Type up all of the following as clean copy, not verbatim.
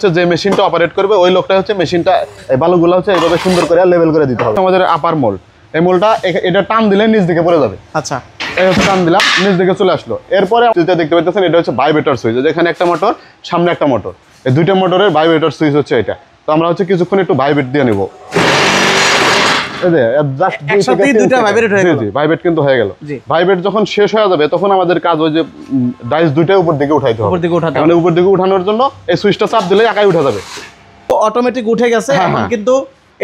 হচ্ছে যে মেশিনটা অপারেট করবে ওই লোকটা হচ্ছে মেশিনটা বালুগুলো হচ্ছে এইভাবে সুন্দর করে লেভেল করে দিতে হবে। আমাদের আপার মোল্ড, এই মোলটা এটা টান দিলে নিচ দিকে পড়ে যাবে। আচ্ছা, এই হচ্ছে টান দিলাম নিচ দিকে চলে আসলো। এরপরে যেটা দেখতে পাচ্ছেন এটা হচ্ছে ভাইব্রেটর সুইচ, যেখানে একটা মোটর সামনে একটা মোটর, এই দুইটা মোটরের ভাইব্রেটর সুইচ হচ্ছে এটা। তো আমরা হচ্ছে কিছুক্ষণ একটু ভাইব্রেট দিয়ে নেব। ভাইব্রেট কিন্তু হয়ে গেল। ভাইব্রেট যখন শেষ হয়ে যাবে তখন আমাদের কাজ ওই যে ডাইস দুইটা উপর দিকে উঠাইতে হবে। মানে উপর দিকে উঠানোর জন্য এই সুইচটা চাপ দিলে একাই উঠে যাবে, অটোমেটিক উঠে গেছে। এখন কিন্তু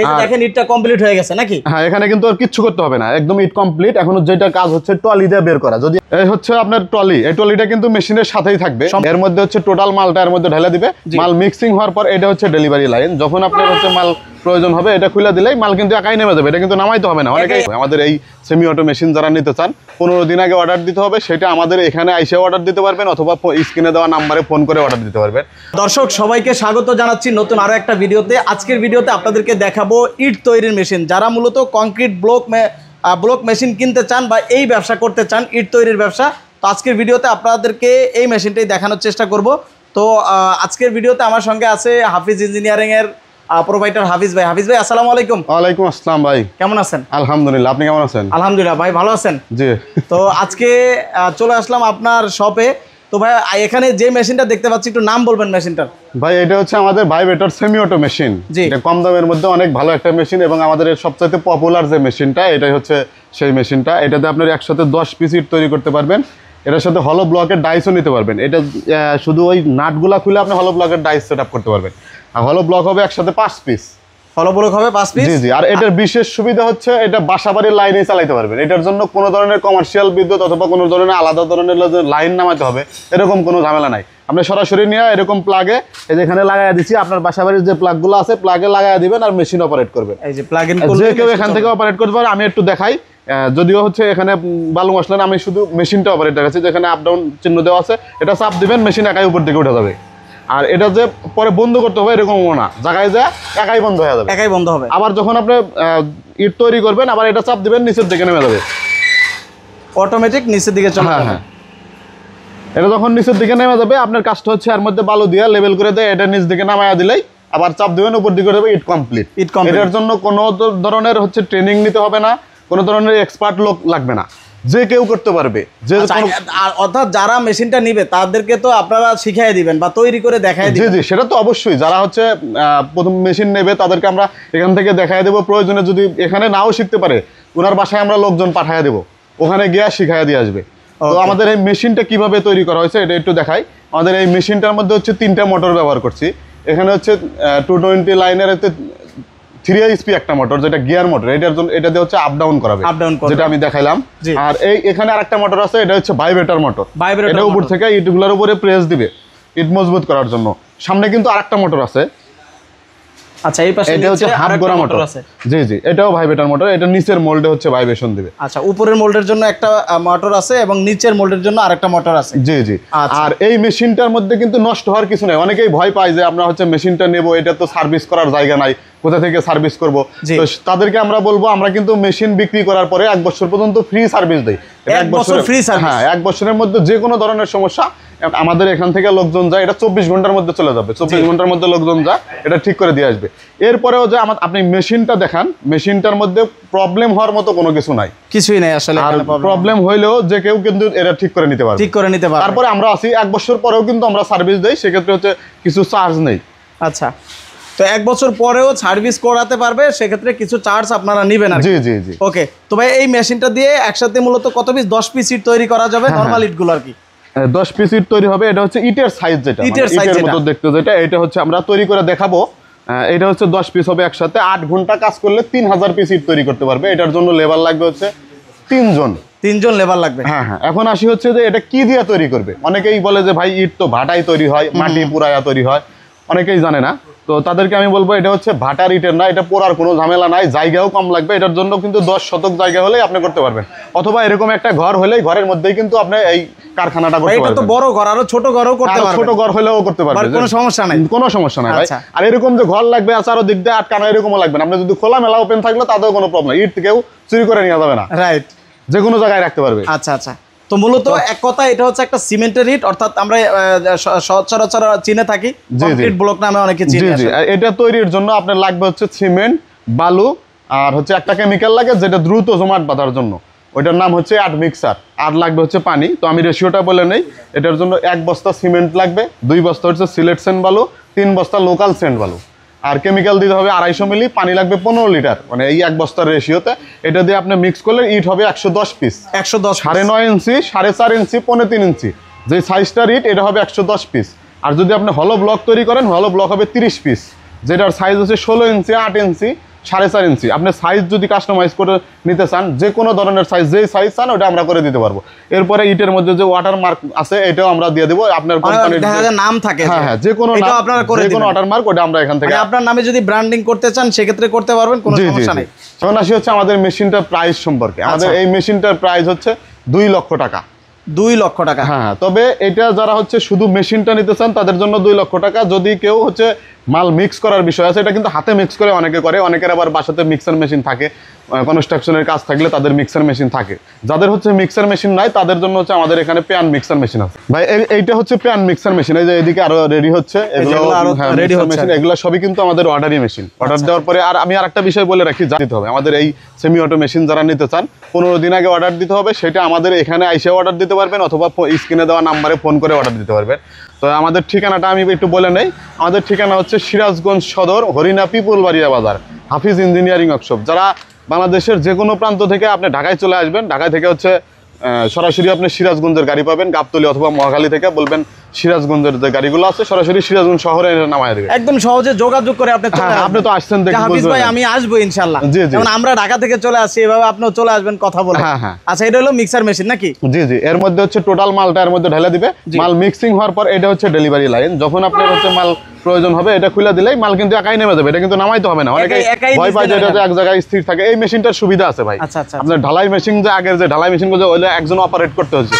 এই যে দেখেন ইটটা কমপ্লিট হয়ে গেছে নাকি? হ্যাঁ, এখানে কিন্তু আর কিচ্ছু করতে হবে না, একদম ইট কমপ্লিট। এখন যেটা কাজ হচ্ছে ট্রলি দিয়ে বের করা। যদি এই হচ্ছে আপনার ট্রলি, এই ট্রলিটা কিন্তু মেশিনের সাথেই থাকবে। এর মধ্যে হচ্ছে টোটাল মালটা এর মধ্যে ঢেলে দিবে। মাল মিক্সিং হওয়ার পর এটা হচ্ছে ডেলিভারি লাইন। যখন আপনার হচ্ছে মাল প্রয়োজন হবে এটা খুলে দিলেই মাল কিন্তু একাই নেমে যাবে। এটা কিন্তু নামাইতে হবে না। অনেকেই আমাদের এই সেমি অটো মেশিন যারা নিতে চান 15 দিন আগে অর্ডার দিতে হবে, সেটা আমাদের এখানে এসে অর্ডার দিতে পারবেন অথবা স্ক্রিনে দেওয়া নাম্বারে ফোন করে অর্ডার দিতে পারবেন। দর্শক সবাইকে স্বাগত জানাচ্ছি নতুন আরো একটা ভিডিওতে। আজকের ভিডিওতে আপনাদেরকে দেখাবো ইট তৈরির মেশিন। যারা মূলত কংক্রিট ব্লক মেশিন কিনতে চান বা এই ব্যবসা করতে চান, ইট তৈরির ব্যবসা, তো আজকের ভিডিওতে আপনাদেরকে এই মেশিনটাই দেখানোর চেষ্টা করব। তো আজকের ভিডিওতে আমার সঙ্গে আছে হাফিজ ইঞ্জিনিয়ারিং এর প্রোভাইডার হাফিজ ভাই। হাফিজ ভাই আসসালামু আলাইকুম। ওয়ালাইকুম আসসালাম ভাই, কেমন আছেন? আলহামদুলিল্লাহ, আপনি কেমন আছেন? আলহামদুলিল্লাহ ভাই, ভালো আছেন? জি। তো আজকে চলে আসলাম আপনার শপে। তো ভাই এখানে যে মেশিনটা দেখতে পাচ্ছি একটু নাম বলবেন মেশিনটার? ভাই এটা হচ্ছে আমাদের ভাইব্রেটর সেমি অটো মেশিন। এটা কম দামের মধ্যে অনেক ভালো একটা মেশিন এবং আমাদের সবচেয়ে পপুলার যে মেশিনটা এটাই হচ্ছে সেই মেশিনটা। এটাতে আপনার একসাথে 10 পিস ইট তৈরি করতে পারবেন। এটার সাথে হলো ব্লকের ডাইসও নিতে পারবেন। এটা শুধু ওই নাটগুলা খুলে আপনি হলো ব্লকের ডাইস সেট আপ করতে পারবেন। আর হলো ব্লক হবে একসাথে 5 পিস। হলো ব্লক হবে 5 পিস? জি জি। আর এটার বিশেষ সুবিধা হচ্ছে এটা বাসাবাড়ির লাইনে চালাতে পারবেন। এটার জন্য কোনো ধরনের কমার্শিয়াল বিদ্যুৎ অথবা কোনো ধরনের আলাদা ধরনের লাইন নামাতে হবে এরকম কোনো ঝামেলা নাই। আপনি সরাসরি নিয়ে এরকম প্লাগে এই যেখানে লাগাই দিচ্ছি, আপনার বাসাবাড়ির যে প্লাগগুলো আছে প্লাগে লাগাই দিবেন আর মেশিন অপারেট করবেন। এই যে প্লাগ ইন করলে যে কেউ এখান থেকে অপারেট করতে পারে। আমি একটু দেখাই। যদিও হচ্ছে এখানে বালু মশলা আমি শুধু মেশিনটা অপারেট দেখাচ্ছি। যেখানে আপ ডাউন চিহ্ন দেওয়া আছে এটা চাপ দিবেন, মেশিন একাই উপর দিকে উঠে যাবে। আর এটা যে পরে বন্ধ করতে হবে এরকমও না, জায়গায় যায় একাই বন্ধ হয়ে যাবে। একাই বন্ধ হবে। আবার যখন আপনি ইট তৈরি করবেন আবার এটা চাপ দিবেন, নিচের দিকে নেমে যাবে, অটোমেটিক নিচের দিকে চলে যাবে। হ্যাঁ, এটা যখন নিচের দিকে নেমে যাবে আপনার কাজটা হচ্ছে এর মধ্যে বালু দিয়ে লেভেল করে দেয়, এটা নিচ দিকে নামায়া দিলেই আবার চাপ দিবেন, উপর দিকে যাবে, ইট কমপ্লিট। এটার জন্য কোনো ধরনের হচ্ছে ট্রেনিং নিতে হবে না, কোনো ধরনের এক্সপার্ট লোক লাগবে না, যে কেউ করতে পারবে। যে অর্থাৎ যারা মেশিনটা নিবে তাদেরকে তো আপনারা শিখিয়ে দিবেন বা তৈরি করে দেখাই দিবেন? জি জি, সেটা তো অবশ্যই। যারা হচ্ছে প্রথম মেশিন নেবে তাদেরকে আমরা এখান থেকে দেখাই দেবো। প্রয়োজনে যদি এখানে নাও শিখতে পারে ওনার বাসায় আমরা লোকজন পাঠিয়ে দেবো, ওখানে গিয়ে শিখাই দিয়ে আসবে। তো আমাদের এই মেশিনটা কিভাবে তৈরি করা হয়েছে এটা একটু দেখাই। আমাদের এই মেশিনটার মধ্যে হচ্ছে 3টা মোটর ব্যবহার করছি। এখানে হচ্ছে 220 লাইনের 3 HP একটা মোটর, যেটা গিয়ার মোটর। এটার জন্য এটাতে হচ্ছে আপ ডাউন করাবে, যেটা আমি দেখাইলাম। আর এখানে আরেকটা মোটর আছে, এটা হচ্ছে ভাইব্রেটর মোটর। এটা উপর থেকে ইটগুলোর উপরে প্রেস দিবে ইট মজবুত করার জন্য। সামনে কিন্তু আরেকটা মোটর আছে। আচ্ছা, এই পাশে এটা হচ্ছে হাফ গোড়া মোটর আছে। জি জি, এটাও ভাইব্রেটর মোটর। এটা নিচের মোল্ডে হচ্ছে ভাইব্রেশন দিবে। আচ্ছা, উপরের মোল্ডের জন্য একটা মোটর আছে এবং নিচের মোল্ডের জন্য আরেকটা মোটর আছে। জি জি। আর এই মেশিনটার মধ্যে কিন্তু নষ্ট হওয়ার কিছু নাই। অনেকেই ভয় পায় যে আমরা হচ্ছে মেশিনটা নেব, এটা তো সার্ভিস করার জায়গা নাই, কোথা থেকে সার্ভিস করব। তো তাদেরকে আমরা বলবো আমরা কিন্তু মেশিন বিক্রি করার পরে 1 বছর পর্যন্ত ফ্রি সার্ভিস দেই। 1 বছর ফ্রি সার্ভিস? হ্যাঁ, 1 বছরের মধ্যে যে কোনো ধরনের সমস্যা আমাদের এখান থেকে লোকজন যায়, এটা 24 ঘন্টার মধ্যে চলে যাবে। 24 ঘন্টার মধ্যে লোকজন যায়, এটা ঠিক করে দিয়ে আসবে। এরপরেও যে আপনি মেশিনটা দেখান, মেশিনটার মধ্যে প্রবলেম হওয়ার মতো কোনো কিছু নাই, কিছুই নাই আসলে। আর প্রবলেম হইলেও যে কেউ কিন্তু এটা ঠিক করে নিতে পারবে, ঠিক করে নিতে পারবে। তারপরে আমরা আসি 1 বছর পরেও কিন্তু আমরা সার্ভিস দেই, সেক্ষেত্রে হচ্ছে কিছু চার্জ নেই। আচ্ছা, তো 1 বছর পরেও সার্ভিস করাতে পারবে, সেক্ষেত্রে কিছু চার্জ আপনারা নেবেন আর? জি জি জি। ওকে। তো ভাই এই মেশিনটা দিয়ে একসাথে মূলত কত পিস? 10 পিস ইট তৈরি করা যাবে, নরমাল ইটগুলো আর কি? 10 পিস ইট তৈরি হবে। এটা হচ্ছে ইটের সাইজ, যেটা ইটের মতো দেখতে, যেটা এটা হচ্ছে আমরা তৈরি করে দেখাবো। এটা হচ্ছে 10 পিস হবে একসাথে। 8 ঘন্টা কাজ করলে 3000 পিস ইট তৈরি করতে পারবে। এটার জন্য লেবার লাগবে হচ্ছে 3 জন। 3 জন লেবার লাগবে? হ্যাঁ হ্যাঁ। এখন আসি হচ্ছে যে এটা কি দিয়ে তৈরি করবে। অনেকেই বলে যে ভাই ইট তো ভাটায় তৈরি হয়, মাটি পুরায়া তৈরি হয়, অনেকেই জানে না। তো তাদেরকে আমি বলবো এটা হচ্ছে ভাটার ইটের না, এটা পোড়ার কোনো ঝামেলা নাই, জায়গাও কম লাগবে। এটার জন্য কিন্তু 10 শতক জায়গা হলেই আপনি করতে পারবেন, অথবা এরকম একটা ঘর হলেই ঘরের মধ্যেই কিন্তু আপনি এই কারখানাটা করতে পারবেন। এটা তো বড় ঘর, আরো ছোট ঘরও করতে পারবেন। ছোট ঘর হলেও করতে পারবেন, কোনো সমস্যা নাই। কোনো সমস্যা নাই ভাই। আর এরকম যে ঘর লাগবে আরো দিক দিয়ে আটকানো এরকমও লাগবে না। আপনি যদি খোলা মেলা ওপেন থাকলে তাতেও কোনো প্রবলেম, ইট কেউ চুরি করে নিয়ে যাবে না। রাইট, যে কোনো জায়গায় রাখতে পারবে। আচ্ছা আচ্ছা। তো মূলত এক কথা এটা হচ্ছে একটা সিমেন্টের ইট, অর্থাৎ আমরা সচরাচর চিনে থাকি কংক্রিট ব্লক নামে অনেকে চিনি। জি জি, এটা তৈরির জন্য আপনার লাগবে হচ্ছে সিমেন্ট, বালু, আর হচ্ছে একটা কেমিক্যাল লাগে যেটা দ্রুত জমাট বাঁধার জন্য, ওইটার নাম হচ্ছে আট মিক্সার। আর লাগবে হচ্ছে পানি। তো আমি রেশিওটা বলে নেই। এটার জন্য 1 বস্তা সিমেন্ট লাগবে, 2 বস্তা হচ্ছে সিলেট সেন্ট বালু, 3 বস্তা লোকাল সেন্ট বালু, আর কেমিক্যাল দিতে হবে 250 মিলি, পানি লাগবে 15 লিটার, মানে এই 1 বস্তার রেশিওতে। এটা দিয়ে আপনি মিক্স করলে ইট হবে 110 পিস, 110 9.5 ইঞ্চি, 4.5 ইঞ্চি, 3.25 ইঞ্চি, যে সাইজটার ইট এটা হবে 110 পিস। আর যদি আপনি হলো ব্লক তৈরি করেন, হলো ব্লক হবে 30 পিস, যেটার সাইজ হচ্ছে 16 ইঞ্চি, 8 ইঞ্চি, 4.5 ইঞ্চি। আপনি সাইজ যদি কাস্টমাইজ করে নিতে চান, যে কোনো ধরনের সাইজ, যেই সাইজ চান ওটা আমরা করে দিতে পারবো। এরপরে ইটের মধ্যে যে ওয়াটার মার্ক আছে এটাও আমরা দিয়ে দেবো। আপনার কোম্পানির নাম থাকে, হ্যাঁ, যে কোনো ওয়াটার মার্ক ওটা আমরা এখান থেকে, আপনার নামে যদি ব্র্যান্ডিং করতে চান সেক্ষেত্রে করতে পারবেন, কোনো সমস্যা নেই। এখন আসি হচ্ছে আমাদের মেশিনটার প্রাইস সম্পর্কে। আমাদের এই মেশিনটার প্রাইস হচ্ছে 2 লক্ষ টাকা। 2 লক্ষ টাকা, হ্যাঁ। তবে এটা যারা হচ্ছে শুধু মেশিনটা নিতে চান তাদের জন্য 2 লক্ষ টাকা। যদি কেউ হচ্ছে মাল মিক্স করার বিষয় আছে, এটা কিন্তু হাতে মিক্স করে অনেকে করে, অনেকের আবার বাসাতে মিক্সার মেশিন থাকে, কনস্ট্রাকশনের কাজ থাকলে তাদের মিক্সার মেশিন থাকে। যাদের হচ্ছে মিক্সার মেশিন নাই তাদের জন্য হচ্ছে আমাদের এখানে প্যান মিক্সার মেশিন আছে। ভাই এইটা হচ্ছে প্যান মিক্সার মেশিন, এই যে এদিকে আরো রেডি হচ্ছে, এগুলো রেডি হচ্ছে, এগুলো সবই কিন্তু আমাদের অর্ডারই মেশিন। অর্ডার দেওয়ার পরে, আর আমি আরেকটা বিষয় বলে রাখি, জানতে হবে আমাদের এই সেমি অটো মেশিন যারা নিতে চান 15 দিন আগে অর্ডার দিতে হবে। সেটা আমাদের এখানে আইসে অর্ডার দিতে পারবেন, অথবা স্ক্রিনে দেওয়া নাম্বারে ফোন করে অর্ডার দিতে পারবেন। তো আমাদের ঠিকানাটা আমি একটু বলে নেই। আমাদের ঠিকানা হচ্ছে সিরাজগঞ্জ সদর, হরিণা পিপুলবাড়িয়া বাজার, হাফিজ ইঞ্জিনিয়ারিং ওয়ার্কশপ। যারা বাংলাদেশের যে কোনো প্রান্ত থেকে আপনি ঢাকায় চলে আসবেন, ঢাকায় থেকে হচ্ছে সরাসরি আপনি সিরাজগঞ্জের গাড়ি পাবেন, গাবতলী অথবা মহাখালী থেকে বলবেন সিরাজগঞ্জের যে গাড়িগুলো আছে সরাসরি সিরাজগঞ্জ শহরে নামায় দেবে। একদম সহজে যোগাযোগ করে আপনি আপনি তো আসছেন দেখে হাফিজ ভাই আমি আসবো ইনশাআল্লাহ। জি জি, যেমন আমরা ঢাকা থেকে চলে আসি, এভাবে আপনিও চলে আসবেন কথা বলে। হ্যাঁ হ্যাঁ। আচ্ছা, এটা হলো মিক্সার মেশিন নাকি? জি জি, এর মধ্যে হচ্ছে টোটাল মালটা এর মধ্যে ঢেলে দিবে। মাল মিক্সিং হওয়ার পর এটা হচ্ছে ডেলিভারি লাইন। যখন আপনার হচ্ছে মাল প্রয়োজন হবে এটা খুলে দিলেই মাল কিন্তু একাই নেমে যাবে, এটা কিন্তু নামাইতে হবে না। অনেকে ভয় পায় যে এটা এক জায়গায় স্থির থাকে। এই মেশিনটার সুবিধা আছে ভাই। আচ্ছা আচ্ছা, আপনার ঢালাই মেশিন যে আগের যে ঢালাই মেশিন গুলো ওইটা একজন অপারেট করতে হচ্ছে,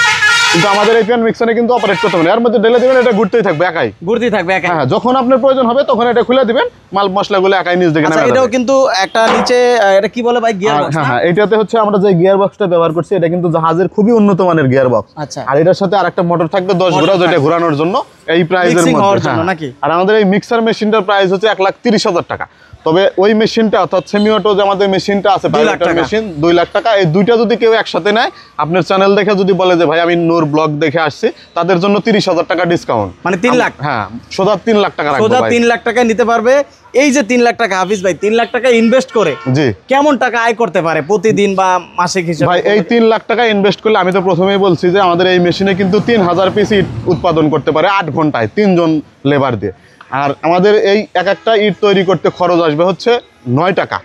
কিন্তু আমাদের এই প্যান মিক্সারে কিন্তু অপারেট করতে হবে না। এর মধ্যে ঢেলে দিবেন, এটা ঘুরতেই থাকবে একাই, ঘুরতেই থাকবে একাই। হ্যাঁ, যখন আপনার প্রয়োজন হবে তখন এটা খুলে দিবেন, মাল মশলাগুলো একাই নিজ দিকে নামে যাবে। এটাও কিন্তু একটা নিচে এটা কি বলে ভাই, গিয়ার বক্স। হ্যাঁ হ্যাঁ, এটাতে হচ্ছে আমরা যে গিয়ার বক্সটা ব্যবহার করছি এটা কিন্তু জাহাজের খুবই উন্নত মানের গিয়ার বক্স। আচ্ছা, আর এটার সাথে আরেকটা মোটর থাকবে 10 ঘোড়া, যেটা ঘোরানোর জন্য এই প্রাইসের মধ্যে নাকি। আর আমাদের এই মিক্সার মেশিনটার প্রাইস হচ্ছে 1,30,000 টাকা। তবে ওই মেশিনটা অর্থাৎ সেমি অটো যে আমাদের মেশিনটা আছে, 2 লাখ মেশিন, 2 লাখ টাকা। এই দুইটা যদি কেউ একসাথে নেয়, আপনার চ্যানেল দেখে যদি বলে যে ভাই আমি নূর ব্লগ দেখে আসছি, তাদের জন্য 30,000 টাকা ডিসকাউন্ট, মানে 3 লাখ। হ্যাঁ, সোজা 3 লাখ টাকা রাখবো সোজা ভাই। 3 লাখ টাকা নিতে পারবে। এই যে 3 লাখ টাকা হাফিজ ভাই 3 লাখ টাকা ইনভেস্ট করে জি কেমন টাকা আয় করতে পারে প্রতিদিন বা মাসিক হিসাবে? ভাই এই 3 লাখ টাকা ইনভেস্ট করলে, আমি তো প্রথমেই বলছি যে আমাদের এই মেশিনে কিন্তু 3000 পিস ইট উৎপাদন করতে পারে 8 ঘন্টায় 3 জন লেবার দিয়ে। আর আমাদের এই একটা ইট তৈরি করতে খরচ আসবে হচ্ছে 9 টাকা।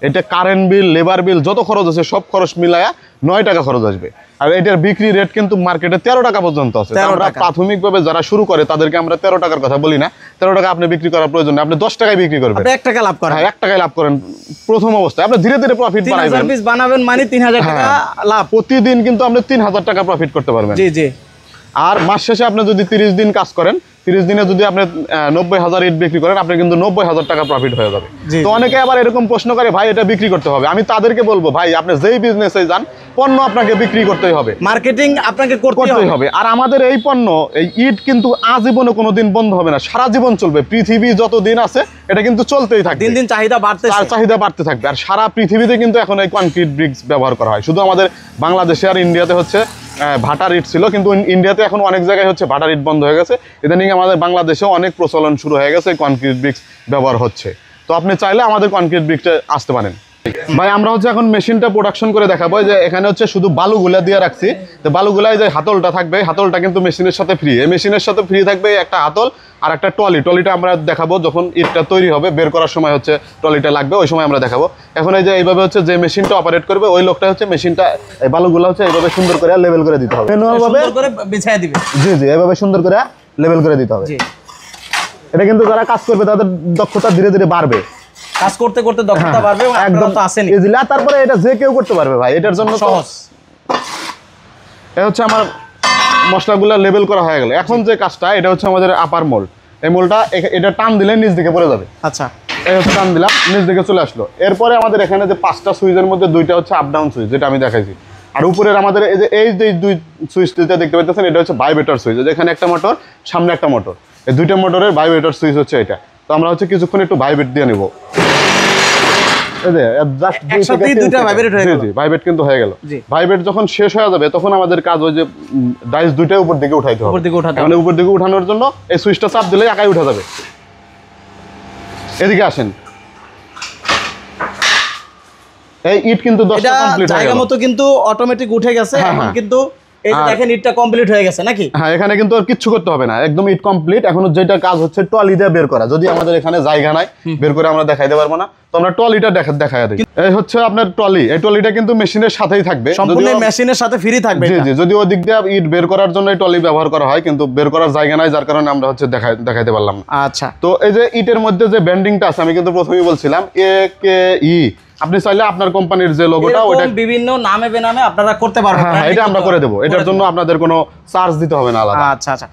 এটা কারেন্ট বিল, লেবার বিল, যত খরচ আছে সব খরচ মিলায়া 9 টাকা খরচ আসবে। আর এটার বিক্রি রেট কিন্তু মার্কেটে 13 টাকা পর্যন্ত আছে। আমরা প্রাথমিকভাবে যারা শুরু করে তাদেরকে আমরা 13 টাকার কথা বলি না। 13 টাকা আপনি বিক্রি করার প্রয়োজন নেই, আপনি 10 টাকায় বিক্রি করবেন, 1 টাকা লাভ করেন। হ্যাঁ, 1 টাকায় লাভ করেন প্রথম অবস্থায়। আপনি ধীরে ধীরে প্রফিট বাড়াবেন। 3000 পিস বানাবেন মানে 3000 টাকা লাভ। প্রতিদিন কিন্তু আপনি 3000 টাকা প্রফিট করতে পারবেন। জি জি। আর মাস শেষে আপনি যদি 30 দিন কাজ করেন, 30 দিনে যদি আপনি 90,000 ইট বিক্রি করেন, আপনি কিন্তু 90,000 টাকা প্রফিট হয়ে যাবে। তো অনেকে আবার এরকম প্রশ্ন করে, ভাই এটা বিক্রি করতে হবে। আমি তাদেরকে বলবো, ভাই আপনি যেই বিজনেসে যান, পণ্য আপনাকে বিক্রি করতেই হবে, মার্কেটিং আপনাকে করতেই হবে। আর আমাদের এই পণ্য, এই ইট কিন্তু আজীবনে কোনোদিন বন্ধ হবে না, সারা জীবন চলবে। পৃথিবী যত দিন আছে এটা কিন্তু চলতেই থাকবে, দিন দিন চাহিদা বাড়তে থাকবে। আর সারা পৃথিবীতে কিন্তু এখন এই কনক্রিট ব্রিক্স ব্যবহার করা হয়। শুধু আমাদের বাংলাদেশে আর ইন্ডিয়াতে হচ্ছে ভাটার ইট ছিল, কিন্তু ইন্ডিয়াতে এখন অনেক জায়গায় হচ্ছে ভাটার ইট বন্ধ হয়ে গেছে। ইদানিং আমাদের বাংলাদেশেও অনেক প্রচলন শুরু হয়ে গেছে, কনক্রিট ব্রিক্স ব্যবহার হচ্ছে। তো আপনি চাইলে আমাদের কনক্রিট ব্রিক্সে আসতে পারেন। ভাই আমরা হচ্ছে এখন মেশিনটা প্রোডাকশন করে দেখাবো। যে এখানে হচ্ছে শুধু বালুগুলা দিয়ে রাখছি, তো বালুগুলায় যে হাতলটা থাকবে, হাতলটা কিন্তু মেশিনের সাথে ফ্রি। এই মেশিনের সাথে ফ্রি থাকবে একটা হাতল আর একটা ট্রলিটা আমরা দেখাবো যখন ইটটা তৈরি হবে, বের করার সময় হচ্ছে ট্রলিটা লাগবে, ওই সময় আমরা দেখাবো। এখন এই যে এইভাবে হচ্ছে যে মেশিনটা অপারেট করবে, ওই লোকটা হচ্ছে মেশিনটা এই বালুগুলা হচ্ছে এইভাবে সুন্দর করে লেভেল করে দিতে হবে, সুন্দর করে বিছায়া দিবে। জি জি, এইভাবে সুন্দর করে লেভেল করে দিতে হবে। এটা কিন্তু যারা কাজ করবে তাদের দক্ষতা ধীরে ধীরে বাড়বে, কাজ করতে করতে দক্ষতা বাড়বে, একদম তো আসেনি ইজিলি। আর তারপরে এটা যে কেউ করতে পারবে ভাই, এটার জন্য সহজ। এটা হচ্ছে আমার মশলাগুলো লেবেল করা হয়ে গেল। এখন যে কাজটা, এটা হচ্ছে আমাদের আপার মোল্ড। এই মোল্ডটা এটা টান দিলে নিচ দিকে পড়ে যাবে। আচ্ছা, এই হচ্ছে টান দিলাম, নিচ দিকে চলে আসলো। এরপরে আমাদের এখানে যে 5টা সুইচের মধ্যে 2টা হচ্ছে আপ ডাউন সুইচ, যেটা আমি দেখাইছি। আর উপরের আমাদের এই যে দুই সুইচ দুইটা দেখতে পাচ্ছেন, এটা হচ্ছে ভাইব্রেটর সুইচ, এখানে একটা মোটর, সামনে একটা মোটর, এই দুইটা মোটরের ভাইব্রেটর সুইচ হচ্ছে এটা। তো আমরা হচ্ছে কিছুক্ষণ একটু ভাইব্রেট দিয়ে নেব। একসাথেই দুইটা ভাইব্রেট হয়ে গেল। ভাইব্রেট কিন্তু হয়ে গেল। জি। ভাইব্রেট যখন শেষ হয়ে যাবে তখন আমাদের কাজ ওই যে ডাইস দুইটা উপর দিকে উঠাইতে হবে। উপর দিকে উঠাতে হবে। মানে উপর দিকে উঠানোর জন্য এই সুইচটা চাপ দিলে একাই উঠা যাবে। এদিকে আসেন, এই ইট কিন্তু 10টা এটা কমপ্লিট হয়ে জায়গা গেল। মতো কিন্তু অটোমেটিক উঠে গেছে। হ্যাঁ, এখন হ্যাঁ। কিন্তু এই যে দেখেন ইটটা কমপ্লিট হয়ে গেছে নাকি? হ্যাঁ, এখানে কিন্তু আর কিচ্ছু করতে হবে না, একদম ইট কমপ্লিট। এখন যেটা কাজ হচ্ছে ট্রলি দিয়ে বের করা। যদি আমাদের এখানে জায়গা নাই, বের করে আমরা দেখাইতে পারবো না, তো আমরা ট্রলিটা দেখাই দিই। এই হচ্ছে আপনার ট্রলি। এই ট্রলিটা কিন্তু মেশিনের সাথেই থাকবে, সম্পূর্ণ মেশিনের সাথে ফ্রি থাকবে জি এটা। জি। যদি ওই দিক দিয়ে ইট বের করার জন্য এই ট্রলি ব্যবহার করা হয়, কিন্তু বের করার জায়গা নাই, যার কারণে আমরা হচ্ছে দেখাইতে পারলাম না। আচ্ছা, তো এই যে ইটের মধ্যে যে ব্যান্ডিংটা আছে, আমি কিন্তু প্রথমেই বলছিলাম AKE, আপনি চাইলে আপনার কোম্পানির যে লোগোটা ওটা এরকম বিভিন্ন নামে বেনামে আপনারা করতে পারবেন। হ্যাঁ, এটা আমরা করে দেবো। এটার জন্য আপনাদের কোনো চার্জ দিতে হবে না আলাদা। আচ্ছা আচ্ছা।